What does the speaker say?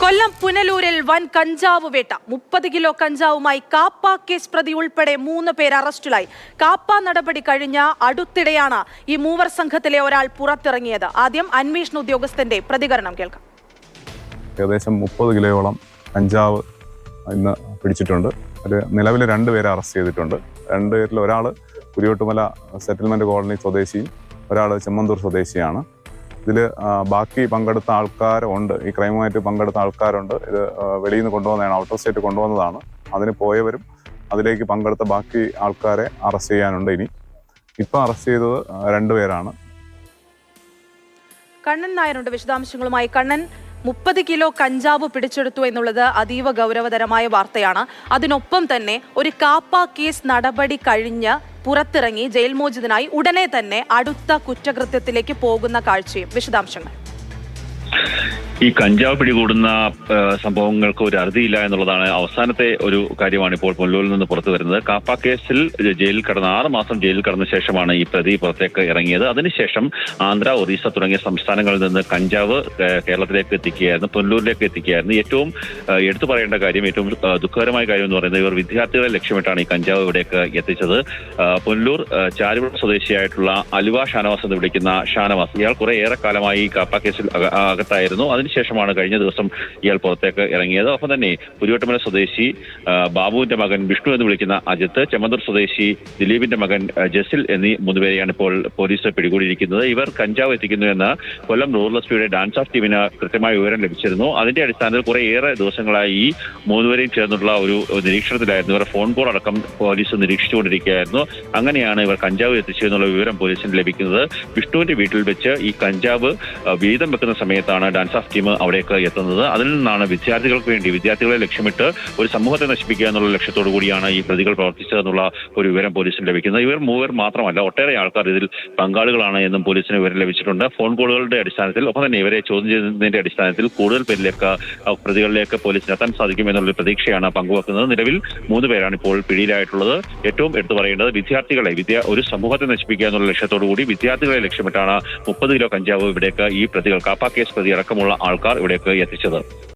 കൊല്ലം പുനലൂരിൽ വൻ കഞ്ചാവ് വേട്ട. 30 കിലോ കഞ്ചാവുമായി കാപ്പ കേസ് പ്രതി ഉൾപ്പെടെ 3 പേർ അറസ്റ്റിലായി. കാപ്പ നടപടി കഴിഞ്ഞ അടുത്തിടെയാണ് ഈ മൂവർ സംഘത്തിലെ ഒരാൾ പുറത്തിറങ്ങിയത്. ആദ്യം അന്വേഷണ ഉദ്യോഗസ്ഥന്റെ പ്രതികരണം കേൾക്കാം. ഏകദേശം 30 കിലോയോളം കഞ്ചാവ് ഇന്ന് പിടിച്ചിട്ടുണ്ട്. ഒരു നിലവിൽ 2 പേരെ അറസ്റ്റ് ചെയ്തിട്ടുണ്ട്. 2 പേരിൽ ഒരാൾ കുരിയോട്ടുമല സെറ്റിൽമെന്റ് കോളനി സ്വദേശിയും ഒരാൾ ചെമ്മന്തൂർ സ്വദേശിയാണ്. ഇതിൽ ബാക്കി പങ്കെടുത്ത ആൾക്കാരുണ്ട്, ഈ ക്രൈമുമായിട്ട് പങ്കെടുത്ത ആൾക്കാരുണ്ട്. ഇത് വെളിയിൽ നിന്ന് കൊണ്ടുവന്നതാണ്, ഔട്ട് ഓഫ് സ്റ്റേറ്റ് കൊണ്ടുവന്നതാണ്. അതിന് പോയവരും അതിലേക്ക് പങ്കെടുത്ത ബാക്കി ആൾക്കാരെ അറസ്റ്റ് ചെയ്യാനുണ്ട്. ഇപ്പം അറസ്റ്റ് ചെയ്തത് 2 പേരാണ്. കണ്ണൻ നായരുണ്ട് വിശദാംശങ്ങളുമായി. കണ്ണൻ, 30 കിലോ കഞ്ചാവ് പിടിച്ചെടുത്തു എന്നുള്ളത് അതീവ ഗൗരവതരമായ വാർത്തയാണ്. അതിനൊപ്പം തന്നെ ഒരു കാപ്പ കേസ് നടപടി കഴിഞ്ഞ് പുറത്തിറങ്ങി ജയിൽ മോചിതനായി ഉടനെ തന്നെ അടുത്ത കുറ്റകൃത്യത്തിലേക്ക് പോകുന്ന കാഴ്ചയും. വിശദാംശങ്ങൾ. ഈ കഞ്ചാവ് പിടികൂടുന്ന സംഭവങ്ങൾക്ക് ഒരു അറുതിയില്ല എന്നുള്ളതാണ് അവസാനത്തെ ഒരു കാര്യമാണ് ഇപ്പോൾ പുനലൂരിൽ നിന്ന് പുറത്തു വരുന്നത്. കാപ്പ കേസിൽ ജയിലിൽ കടന്ന 6 മാസം ജയിലിൽ കടന്ന ശേഷമാണ് ഈ പ്രതി പുറത്തേക്ക് ഇറങ്ങിയത്. അതിനുശേഷം ആന്ധ്ര, ഒറീസ തുടങ്ങിയ സംസ്ഥാനങ്ങളിൽ നിന്ന് കഞ്ചാവ് കേരളത്തിലേക്ക് എത്തിക്കുകയായിരുന്നു, പുനലൂരിലേക്ക് എത്തിക്കുകയായിരുന്നു. ഏറ്റവും എടുത്തു പറയേണ്ട കാര്യം, ഏറ്റവും ദുഃഖകരമായ കാര്യം എന്ന് പറയുന്നത്, ഇവർ വിദ്യാർത്ഥികളെ ലക്ഷ്യമിട്ടാണ് ഈ കഞ്ചാവ് ഇവിടേക്ക് എത്തിച്ചത്. പുനലൂർ ചാരുവിള സ്വദേശിയായിട്ടുള്ള അലുവ ഷാനവാസ് എന്ന് വിളിക്കുന്ന ഷാനവാസ്, ഇയാൾ കുറെ ഏറെ കാലമായി കാപ്പ കേസിൽ അകത്തായിരുന്നു. അതിനുശേഷമാണ് കഴിഞ്ഞ ദിവസം ഇയാൾ പുറത്തേക്ക് ഇറങ്ങിയത്. ഒപ്പം തന്നെ കുരിയോട്ടുമല സ്വദേശി ബാബുവിന്റെ മകൻ വിഷ്ണു എന്ന് വിളിക്കുന്ന അജിത്ത്, ചെമ്മന്തൂർ സ്വദേശി ദിലീപിന്റെ മകൻ ജസിൽ എന്നീ 3 പേരെയാണ് ഇപ്പോൾ പോലീസ് പിടികൂടിയിരിക്കുന്നത്. ഇവർ കഞ്ചാവ് എത്തിക്കുന്നു എന്ന് കൊല്ലം റൂറൽ എസ്പിയുടെ ഡാൻസ് ഓഫ് ടീമിന് കൃത്യമായ വിവരം ലഭിച്ചിരുന്നു. അതിന്റെ അടിസ്ഥാനത്തിൽ കുറേയേറെ ദിവസങ്ങളായി ഈ 3 പേരെയും ചേർന്നുള്ള ഒരു നിരീക്ഷണത്തിലായിരുന്നു. ഇവർ ഫോൺ കോൾ അടക്കം പോലീസ് നിരീക്ഷിച്ചുകൊണ്ടിരിക്കുകയായിരുന്നു. അങ്ങനെയാണ് ഇവർ കഞ്ചാവ് എത്തിച്ചു എന്നുള്ള വിവരം പോലീസിന് ലഭിക്കുന്നത്. വിഷ്ണുവിന്റെ വീട്ടിൽ വെച്ച് ഈ കഞ്ചാവ് വീതം വെക്കുന്ന സമയത്താണ് ഡാൻസ് ഓഫ് ടീം അവിടേക്ക് എത്തുന്നത്. അതിൽ നിന്നാണ് വിദ്യാർത്ഥികൾക്ക് വേണ്ടി, വിദ്യാർത്ഥികളെ ലക്ഷ്യമിട്ട് ഒരു സമൂഹത്തെ നശിപ്പിക്കുക എന്നുള്ള ലക്ഷ്യത്തോടു കൂടിയാണ് ഈ പ്രതികൾ പ്രവർത്തിച്ചതെന്നുള്ള ഒരു വിവരം പോലീസിന് ലഭിക്കുന്നത്. ഇവർ 3 പേർ മാത്രമല്ല, ഒട്ടേറെ ആൾക്കാർ ഇതിൽ പങ്കാളികളാണ് എന്നും പോലീസിന് വിവരം ലഭിച്ചിട്ടുണ്ട്. ഫോൺ കോളുകളുടെ അടിസ്ഥാനത്തിൽ, ഒപ്പം തന്നെ ഇവരെ ചോദ്യം ചെയ്യുന്നതിന്റെ അടിസ്ഥാനത്തിൽ കൂടുതൽ പേരിലേക്ക്, പ്രതികളിലേക്ക് പോലീസിന് എത്താൻ സാധിക്കും എന്നുള്ളൊരു പ്രതീക്ഷയാണ് പങ്കുവെക്കുന്നത്. നിലവിൽ 3 പേരാണ് ഇപ്പോൾ പിടിയിലായിട്ടുള്ളത്. ഏറ്റവും എടുത്തു പറയേണ്ടത് വിദ്യാർത്ഥികളെ, ഒരു സമൂഹത്തെ നശിപ്പിക്കുക എന്നുള്ള ലക്ഷ്യത്തോടു കൂടി വിദ്യാർത്ഥികളെ ലക്ഷ്യമിട്ടാണ് 30 കിലോ കഞ്ചാവ് ഇവിടേക്ക് ഈ പ്രതികൾ, കാപ്പ കേസ് പ്രതി അടക്കമുള്ള ആൾക്കാർ ഇവിടേക്ക് എത്തിച്ചത്.